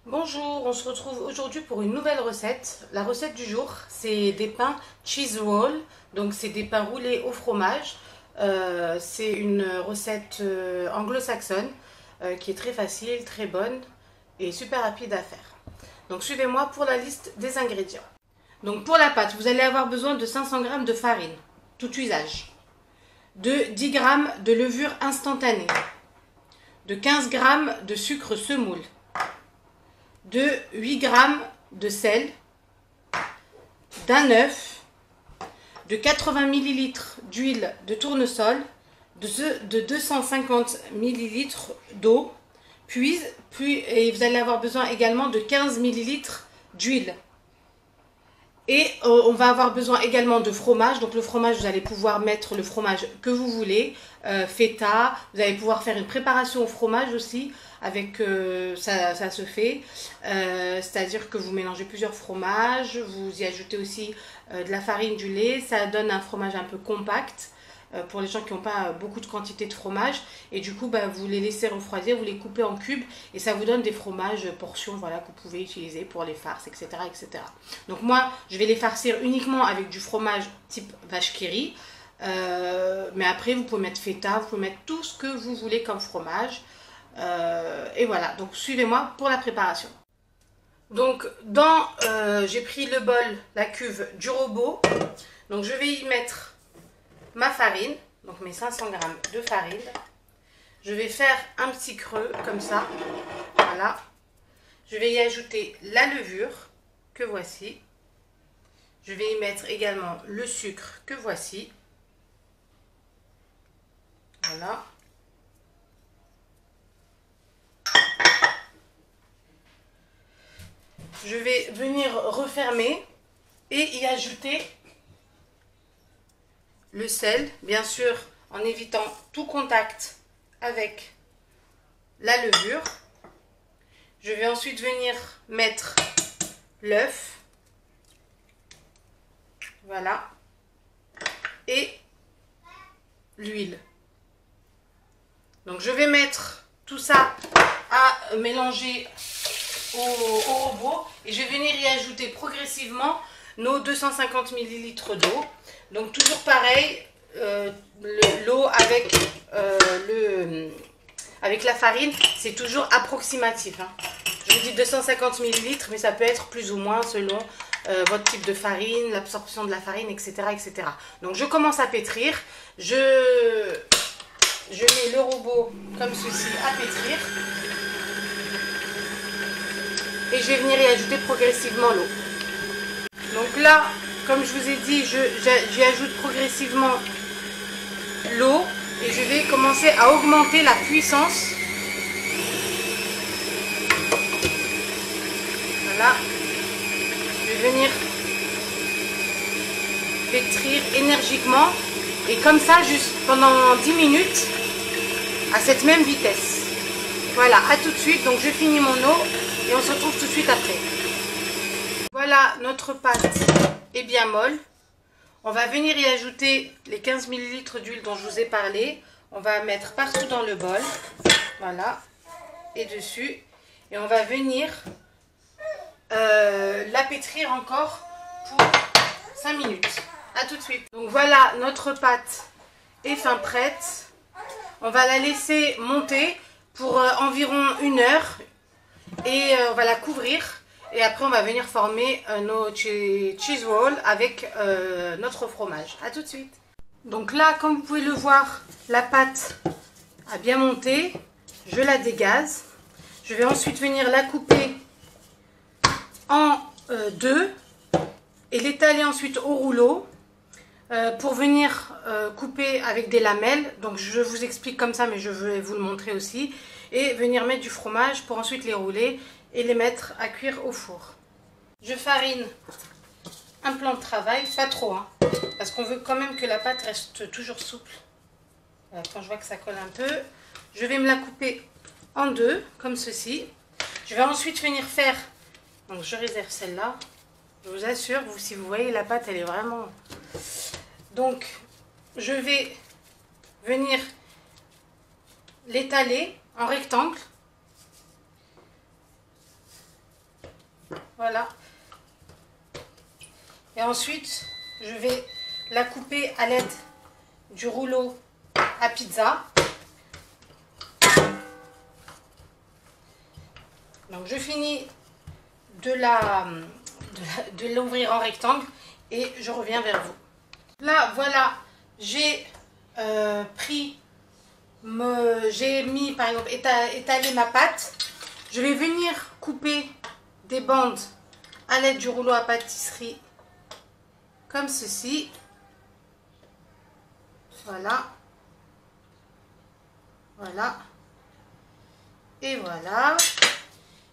Bonjour, on se retrouve aujourd'hui pour une nouvelle recette. La recette du jour, c'est des pains cheese roll, donc c'est des pains roulés au fromage. C'est une recette anglo-saxonne qui est très facile, très bonne et super rapide à faire. Donc suivez-moi pour la liste des ingrédients. Donc pour la pâte, vous allez avoir besoin de 500 g de farine, tout usage, de 10 g de levure instantanée, de 15 g de sucre semoule, de 8 g de sel, d'un œuf, de 80 ml d'huile de tournesol, de 250 ml d'eau, puis et vous allez avoir besoin également de 15 ml d'huile. Et on va avoir besoin également de fromage. Donc le fromage, vous allez pouvoir mettre le fromage que vous voulez, feta. Vous allez pouvoir faire une préparation au fromage aussi. Avec ça se fait. C'est-à-dire que vous mélangez plusieurs fromages. Vous y ajoutez aussi de la farine, du lait. Ça donne un fromage un peu compact pour les gens qui n'ont pas beaucoup de quantité de fromage. Et du coup, vous les laissez refroidir, vous les coupez en cubes et ça vous donne des fromages portions, voilà, que vous pouvez utiliser pour les farces, etc., etc. Donc moi, je vais les farcir uniquement avec du fromage type vache qui rit. Mais après, vous pouvez mettre feta, vous pouvez mettre tout ce que vous voulez comme fromage. Et voilà, donc suivez-moi pour la préparation. Donc j'ai pris le bol, la cuve du robot. Donc je vais y mettre ma farine, donc mes 500 g de farine. Je vais faire un petit creux comme ça, voilà. Je vais y ajouter la levure que voici. Je vais y mettre également le sucre que voici. Voilà. Je vais venir refermer et y ajouter le sel, bien sûr en évitant tout contact avec la levure. Je vais ensuite venir mettre l'œuf, voilà, et l'huile. Donc je vais mettre tout ça à mélanger au robot et je vais venir y ajouter progressivement nos 250 ml d'eau. Donc toujours pareil, l'eau avec la farine, c'est toujours approximatif, hein. Je vous dis 250 ml, mais ça peut être plus ou moins selon votre type de farine, l'absorption de la farine, etc., etc. Donc je commence à pétrir, je mets le robot comme ceci à pétrir. Et je vais venir y ajouter progressivement l'eau. Donc là, comme je vous ai dit, j'y ajoute progressivement l'eau et je vais commencer à augmenter la puissance. Voilà. Je vais venir pétrir énergiquement et comme ça juste pendant 10 minutes à cette même vitesse. Voilà, à tout de suite. Donc je finis mon eau et on se retrouve tout de suite après. Voilà, notre pâte est bien molle. On va venir y ajouter les 15 ml d'huile dont je vous ai parlé. On va mettre partout dans le bol. Voilà. Et dessus. Et on va venir la pétrir encore pour 5 minutes. À tout de suite. Donc voilà, notre pâte est fin prête. On va la laisser monter pour environ 1 heure. Et on va la couvrir. Et après, on va venir former nos cheese rolls avec notre fromage. A tout de suite. Donc là, comme vous pouvez le voir, la pâte a bien monté. Je la dégaze. Je vais ensuite venir la couper en deux et l'étaler ensuite au rouleau pour venir couper avec des lamelles. Donc je vous explique comme ça, mais je vais vous le montrer aussi. Et venir mettre du fromage pour ensuite les rouler et les mettre à cuire au four. Je farine un plan de travail, pas trop, hein, parce qu'on veut quand même que la pâte reste toujours souple. Quand je vois que ça colle un peu, je vais me la couper en deux, comme ceci. Je vais ensuite venir faire, donc je réserve celle-là, je vous assure, si vous voyez la pâte, elle est vraiment... Donc, je vais venir l'étaler en rectangle. Voilà. Et ensuite, je vais la couper à l'aide du rouleau à pizza. Donc je finis de l'ouvrir en rectangle et je reviens vers vous. Là, voilà, j'ai j'ai mis, par exemple, étalé ma pâte. Je vais venir couper des bandes à l'aide du rouleau à pâtisserie, comme ceci. Voilà. Voilà. Et voilà.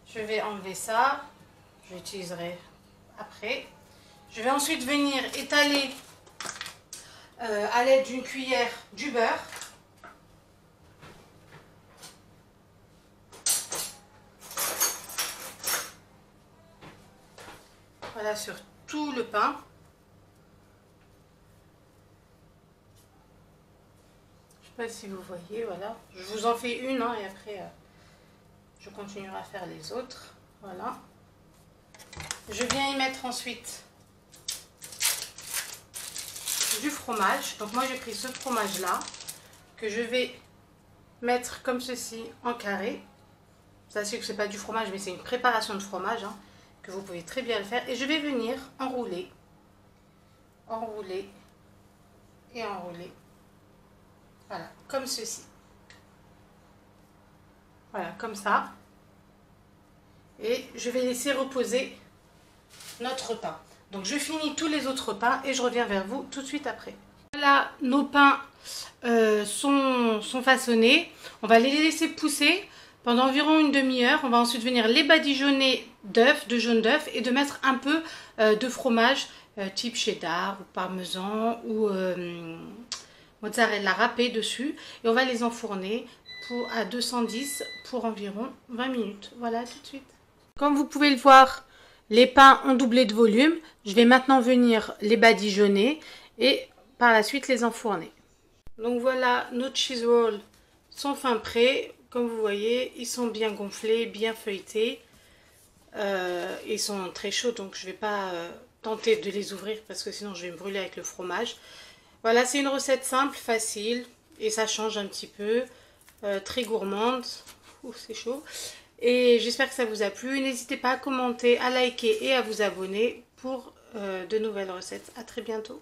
Je vais enlever ça. Je l'utiliserai après. Je vais ensuite venir étaler à l'aide d'une cuillère du beurre. Voilà, sur tout le pain. Je ne sais pas si vous voyez, voilà. Je vous en fais une hein, et après je continuerai à faire les autres. Voilà. Je viens y mettre ensuite du fromage. Donc moi j'ai pris ce fromage là que je vais mettre comme ceci en carré. Sachez que c'est pas du fromage mais c'est une préparation de fromage hein, que vous pouvez très bien le faire. Et je vais venir enrouler, enrouler et enrouler. Voilà, comme ceci. Voilà, comme ça. Et je vais laisser reposer notre pain. Donc je finis tous les autres pains et je reviens vers vous tout de suite après. Voilà, nos pains sont façonnés. On va les laisser pousser pendant environ une demi-heure. On va ensuite venir les badigeonner d'œufs, de jaune d'œuf et de mettre un peu de fromage type cheddar ou parmesan ou mozzarella râpé dessus. Et on va les enfourner à 210 pour environ 20 minutes. Voilà, tout de suite. Comme vous pouvez le voir, les pains ont doublé de volume. Je vais maintenant venir les badigeonner et par la suite les enfourner. Donc voilà, nos cheese rolls sont fin prêts. Comme vous voyez, ils sont bien gonflés, bien feuilletés. Ils sont très chauds, donc je ne vais pas tenter de les ouvrir parce que sinon je vais me brûler avec le fromage. Voilà, c'est une recette simple, facile et ça change un petit peu. Très gourmande. Ouh, c'est chaud. Et j'espère que ça vous a plu. N'hésitez pas à commenter, à liker et à vous abonner pour de nouvelles recettes. À très bientôt.